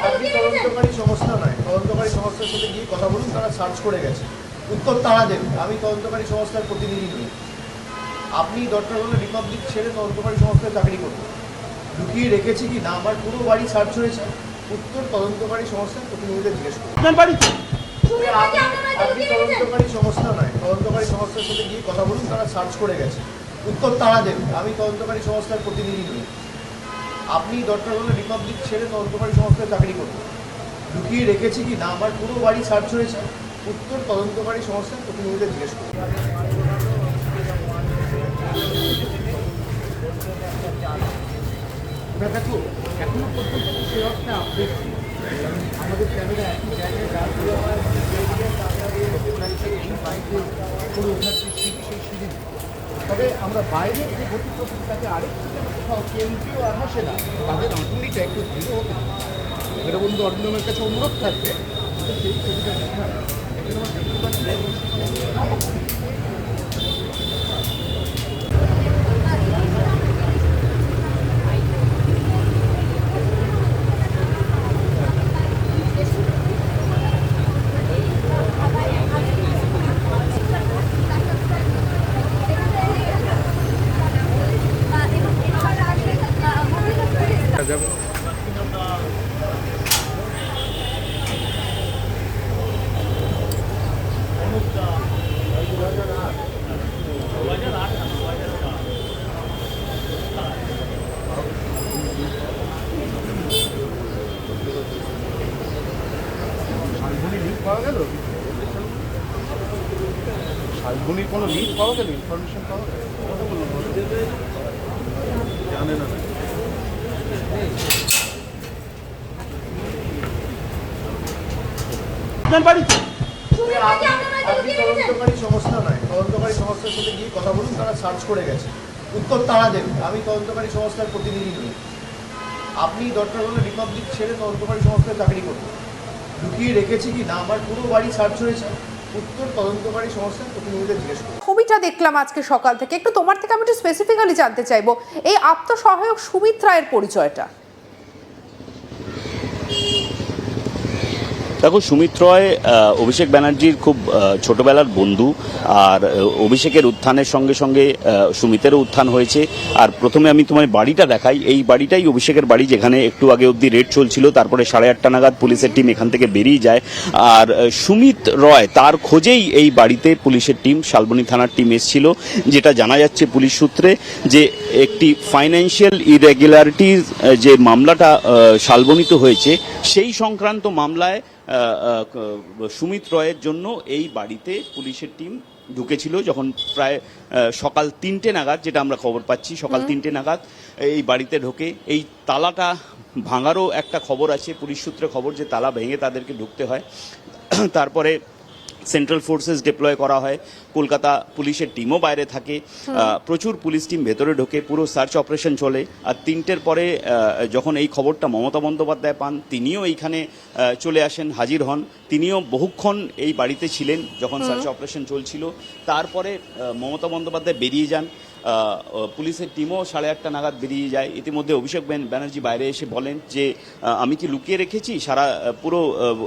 আপনি তদন্তকারী সংস্থা নয়, তদন্তকারী সংস্থার সাথে গিয়ে কথা বলুন, তারা সার্চ করে গেছে, উত্তর তারা দেবে। আমি তদন্তকারী সংস্থার প্রতিনিধি নই। আপনি দরকার হলে রিপাবলিক ছেড়ে তদন্তকারী সংস্থায় চাকরি করুন। লুকিয়ে রেখেছি কি না আমার পুরো বাড়ি সার্চ হয়েছে, উত্তর তদন্তকারী সংস্থার প্রতিনিধিদের জিজ্ঞেস করুন। আপনি তদন্তকারী সংস্থা নয়, তদন্তকারী সংস্থার সাথে গিয়ে কথা বলুন, তারা সার্চ করে গেছে, উত্তর তারা দেবে। আমি তদন্তকারী সংস্থার প্রতিনিধি নই। আপনি দরকার হলে রিপাবলিক ছেড়ে তদন্তকারী সংস্থায় চাকরি করুন। লুকিয়ে রেখেছি কি না আমার পুরো বাড়ি সার্চ হয়েছে, উত্তর তদন্তকারী সংস্থার প্রতিনিধিদের জিজ্ঞেস করুন। এখনো পর্যন্ত সেরকম আপডেট আমাদের ক্যামেরা একই জায়গায় রাত দেওয়া হয়, তবে আমরা বাইরের যে গতিপথ তাকে আরেকটু কোথাও কেন্দ্রীয় আসে না, তাদের আঁটুনিটা একটু দৃঢ় হতে হবে। এটা বন্ধু অরিন্দমের কাছে অনুরোধ থাকবে সেই ছবিটা দেখা যাবে। শালবনির লিঙ্ক পাওয়া গেল, শালবনির কোনো লিঙ্ক পাওয়া গেল, ইনফরমেশন পাওয়া গেল, জানে না। আপনি তদন্তকারী সংস্থা নয়, তদন্তকারী সংস্থার সাথে গিয়ে কথা বলুন, তারা সার্চ করে গেছে, উত্তর তারা দেবে। আমি তদন্তকারী সংস্থার প্রতিনিধি নই। আপনি দরকার হলে রিপাবলিক ছেড়ে তদন্তকারী সংস্থায় চাকরি করুন। লুকিয়ে রেখেছি কি না আমার পুরো বাড়ি সার্চ হয়েছে, উত্তর তদন্তকারী সংস্থার প্রতিনিধিদের জিজ্ঞেস করুন। ছবিটা দেখলাম আজকে সকাল থেকে, একটু তোমার থেকে আমি একটু স্পেসিফিক্যালি জানতে চাইবো এই আত্মসহায়ক সুমিত রায়ের পরিচয়টা। দেখো, সুমিত রয় অভিষেক ব্যানার্জির খুব ছোটবেলার বন্ধু, আর অভিষেকের উত্থানের সঙ্গে সঙ্গে সুমিতেরও উত্থান হয়েছে। আর প্রথমে আমি তোমার বাড়িটা দেখাই, এই বাড়িটাই অভিষেকের বাড়ি, যেখানে একটু আগে অবধি রেড চলছিল, তারপরে 8:30 নাগাদ পুলিশের টিম এখান থেকে বেরিয়ে যায়। আর সুমিত রয় তার খোঁজেই এই বাড়িতে পুলিশের টিম, শালবনী থানার টিম এসেছিল। যেটা জানা যাচ্ছে পুলিশ সূত্রে, যে একটি ফাইন্যান্সিয়াল ইরেগুলারিটির যে মামলাটা শালবনীতে হয়েছে, সেই সংক্রান্ত মামলায় সুমিত রয়ের জন্য এই বাড়িতে পুলিশের টিম ঢুকেছিল। যখন প্রায় সকাল 3টে নাগাদ, যেটা আমরা খবর পাচ্ছি, সকাল 3টে নাগাদ এই বাড়িতে ঢোকে। এই তালাটা ভাঙারও একটা খবর আছে, পুলিশ সূত্রে খবর যে তালা ভেঙে তাদেরকে ঢুকতে হয়। তারপরে সেন্ট্রাল ফোর্সেস ডিপ্লয় করা হয়, কলকাতা পুলিশের টিমও বাইরে থাকে, প্রচুর পুলিশ টিম ভেতরে ঢোকে, পুরো সার্চ অপারেশন চলে। আর 3টের পরে যখন এই খবরটা মমতা বন্দ্যোপাধ্যায় পান, তিনিও এইখানে চলে আসেন, হাজির হন। তিনিও বহুক্ষণ এই বাড়িতে ছিলেন যখন সার্চ অপারেশন চলছিল। তারপরে মমতা বন্দ্যোপাধ্যায় বেরিয়ে যান, পুলিশের টিমও 8:30 নাগাদ বেরিয়ে যায়। ইতিমধ্যে অভিষেক ব্যানার্জি বাইরে এসে বলেন যে আমি কি লুকিয়ে রেখেছি, পুরো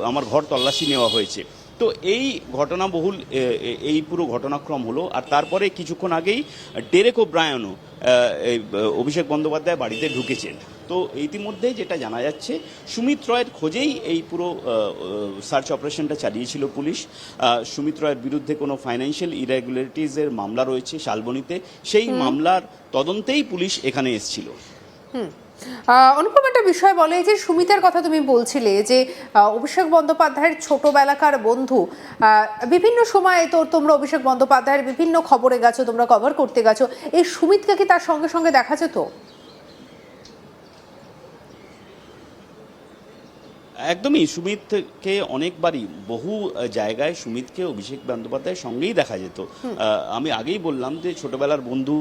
আমার ঘর তল্লাশি নেওয়া হয়েছে। তো এই ঘটনাবহুল এই পুরো ঘটনাক্রম হলো। আর তারপরে কিছুক্ষণ আগেই ডেরেক ওব্রায়ানও অভিষেক বন্দ্যোপাধ্যায় বাড়িতে ঢুকেছেন। তো ইতিমধ্যে যেটা জানা যাচ্ছে, সুমিত রয়ের খোঁজেই এই পুরো সার্চ অপারেশনটা চালিয়েছিল পুলিশ। সুমিত রয়ের বিরুদ্ধে কোনো ফাইন্যান্সিয়াল ইরেগুলারিটিজের মামলা রয়েছে শালবনীতে, সেই মামলার তদন্তেই পুলিশ এখানে এসেছিল। অনুপম, একটা বিষয় বলে যে সুমিতের কথা তুমি বলছিলে যে অভিষেক বন্দ্যোপাধ্যায়ের ছোটবেলাকার বন্ধু, বিভিন্ন সময় তো তোমরা অভিষেক বন্দ্যোপাধ্যায়ের বিভিন্ন খবরে গেছো, তোমরা কভার করতে গেছো, এই সুমিতকে কি তার সঙ্গে সঙ্গে দেখা যেত? একদমই, সুমিতকে অনেকবারই বহু জায়গায় সুমিতকে অভিষেক বন্দ্যোপাধ্যায়ের সঙ্গেই দেখা যেত। আমি আগেই বললাম যে ছোটবেলার বন্ধু,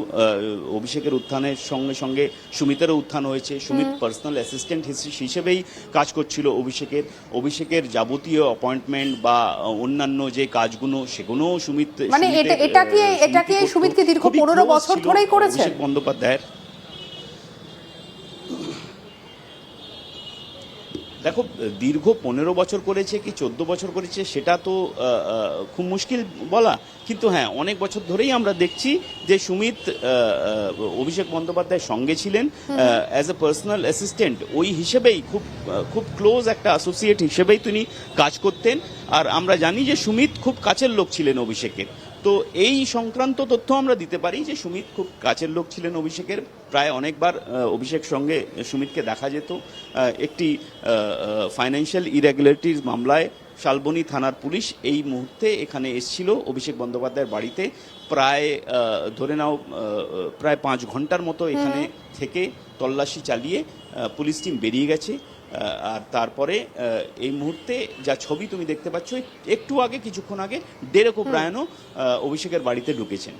অভিষেকের উত্থানের সঙ্গে সঙ্গে সুমিতেরও উত্থান হয়েছে। সুমিত পার্সোনাল অ্যাসিস্ট্যান্ট হিসেবেই কাজ করছিল অভিষেকের যাবতীয় অ্যাপয়েন্টমেন্ট বা অন্যান্য যে কাজগুলো, সেগুলোও সুমিত, মানে এটা কি সুমিতকে দীর্ঘ 15 বছর ধরেই করেছে অভিষেক বন্দ্যোপাধ্যায়ের। দেখো, দীর্ঘ 15 বছর করেছে কি 14 বছর করেছে সেটা তো খুব মুশকিল বলা, কিন্তু হ্যাঁ অনেক বছর ধরেই আমরা দেখছি যে সুমিত অভিষেক বন্দ্যোপাধ্যায়ের সঙ্গে ছিলেন অ্যাজ এ পার্সোনাল অ্যাসিস্ট্যান্ট, ওই হিসেবেই খুব ক্লোজ একটা অ্যাসোসিয়েট হিসেবেই তিনি কাজ করতেন। আর আমরা জানি যে সুমিত খুব কাছের লোক ছিলেন অভিষেকের, তো এই সংক্রান্ত তথ্য আমরা দিতে পারি যে সুমিত খুব কাছের লোক ছিলেন অভিষেকের। প্রায় অনেকবার অভিষেক সঙ্গে সুমিতকে দেখা যেত। একটি ফাইন্যান্সিয়াল ইরেগুলারিটিস মামলায় শালবনী থানার পুলিশ এই মুহূর্তে এখানে এসেছিল অভিষেক বন্দ্যোপাধ্যায়ের বাড়িতে। প্রায় ধরে নাও প্রায় 5 ঘন্টার মতো এখানে থেকে তল্লাশি চালিয়ে পুলিশ টিম বেরিয়ে গেছে। আর তারপরে এই মুহূর্তে যা ছবি তুমি দেখতে পাচ্ছ, একটু আগে কিছুক্ষণ আগে ডেরেক ওব্রায়ানও অভিষেকের বাড়িতে ঢুকেছেন।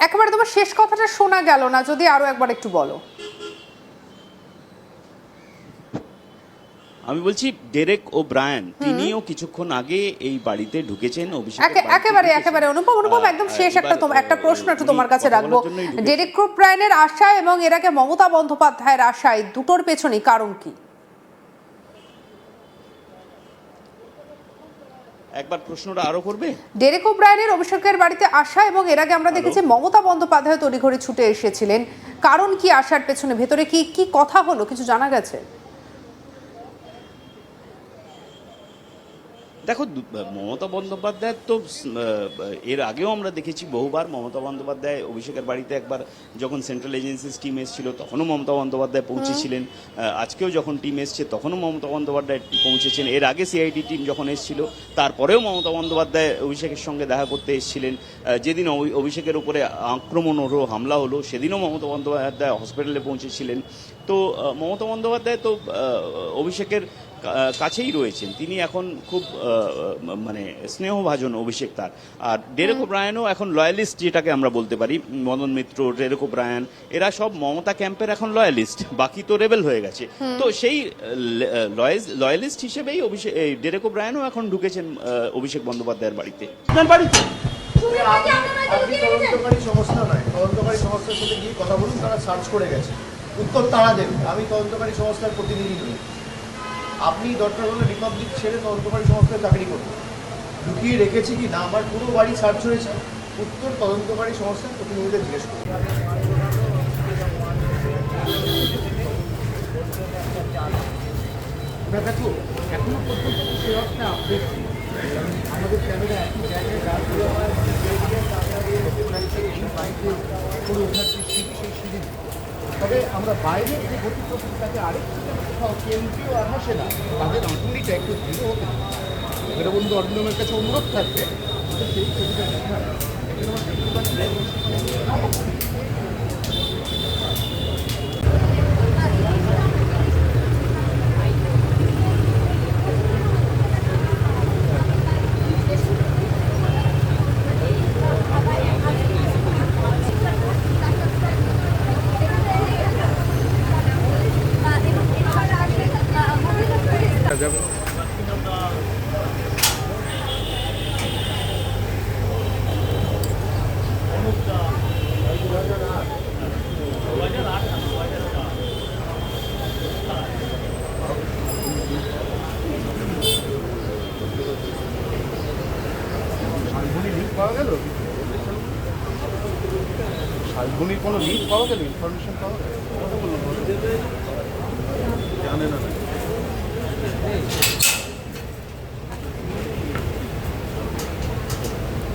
একেবারে তোমার শেষ কথাটা শোনা গেল না, যদি আরো একবার একটু বলো। আমি বলছি ডেরেক ওব্রায়ান তিনিও কিছুক্ষণ আগে এই বাড়িতে ঢুকেছেন অভিষেক। একেবারে অনুপম একদম শেষ একটা প্রশ্ন একটু তোমার কাছে রাখবো। ডেরেক ওব্রায়ানের আশা এবং এর আগে মমতা বন্দ্যোপাধ্যায়ের আশায় দুটোর পেছনে কারণ কি? একবার প্রশ্নটা আরো করবে। ডেরেক ওব্রায়ানের অভিষেকের বাড়িতে আসা এবং এর আগে আমরা দেখেছি মমতা বন্দ্যোপাধ্যায় তড়িঘড়ি ছুটে এসেছিলেন, কারণ কি আসার পেছনে? ভেতরে কি কথা হলো, কিছু জানা গেছে? দেখো, মমতা বন্দ্যোপাধ্যায় তো এর আগেও আমরা দেখেছি বহুবার মমতা বন্দ্যোপাধ্যায় অভিষেকের বাড়িতে একবার যখন সেন্ট্রাল এজেন্সিস টিম এসেছিল তখনও মমতা বন্দ্যোপাধ্যায় পৌঁছেছিলেন, আজকেও যখন টিম এসছে তখনও মমতা বন্দ্যোপাধ্যায় পৌঁছেছেন। এর আগে সিআইডি টিম যখন এসেছিল তারপরেও মমতা বন্দ্যোপাধ্যায় অভিষেকের সঙ্গে দেখা করতে এসেছিলেন। যেদিন অভিষেকের উপরে আক্রমণ হলো, হামলা হলো, সেদিনও মমতা বন্দ্যোপাধ্যায় হসপিটালে পৌঁছেছিলেন। তো মমতা বন্দ্যোপাধ্যায় তো অভিষেকের কাছেই রয়েছেন, তিনি এখন খুব মানে স্নেহভাজন অভিষেক তার। আর ডেরেক ওব্রায়ানও এখন লয়ালিস্ট, যেটাকে আমরা বলতে পারি। মদন মিত্র, ডেরেক ওব্রায়ান এরা সব মমতা ক্যাম্পের এখন লয়ালিস্ট, বাকি তো রেবেল হয়ে গেছে। তো সেই লয়ালিস্ট হিসেবেই ডেরেক ওব্রায়ানও এখন ঢুকেছেন অভিষেক বন্দ্যোপাধ্যায়ের বাড়িতে। আপনি তদন্তকারী সংস্থা নয়, তদন্তকারী সংস্থার সাথে গিয়ে কথা বলুন, তারা সার্চ করে গেছে, উত্তর তারা দেবে। আমি তদন্তকারী সংস্থার প্রতিনিধি নই। আপনি দরকার হলে রিপাবলিক ছেড়ে তদন্তকারী সংস্থায় চাকরি করুন। ঢুকিয়ে রেখেছি কি না আমার পুরো বাড়ি সার্চ হয়েছে, উত্তর তদন্তকারী সংস্থার প্রতিনিধিদের জিজ্ঞেস করুন। দেখো, এখনো পর্যন্ত সে অর্থে আপডেট নেই, কারণ আমাদের ক্যামেরা একই জায়গায় দাঁড় করে এই বাইকে করে ওঠার যে সিঁড়ি, সেই সিঁড়ি। তবে আমরা বাইরের যে গতি প্রকৃতি তাকে আরেকটু যেন কোথাও কেন্দ্রীয় আর হাসে না, তাদের আঁটুনিটা একটু দৃঢ় হতে হবে। এটা বন্ধু অরিন্দমের কাছে অনুরোধ থাকবে সেই ছবিটা দেখা। এখানে আমার দেখতে পাচ্ছি পাওয়া গেল, শালবনির কোনো লিঙ্ক পাওয়া গেল, ইনফরমেশন পাওয়া গেল? জানে না।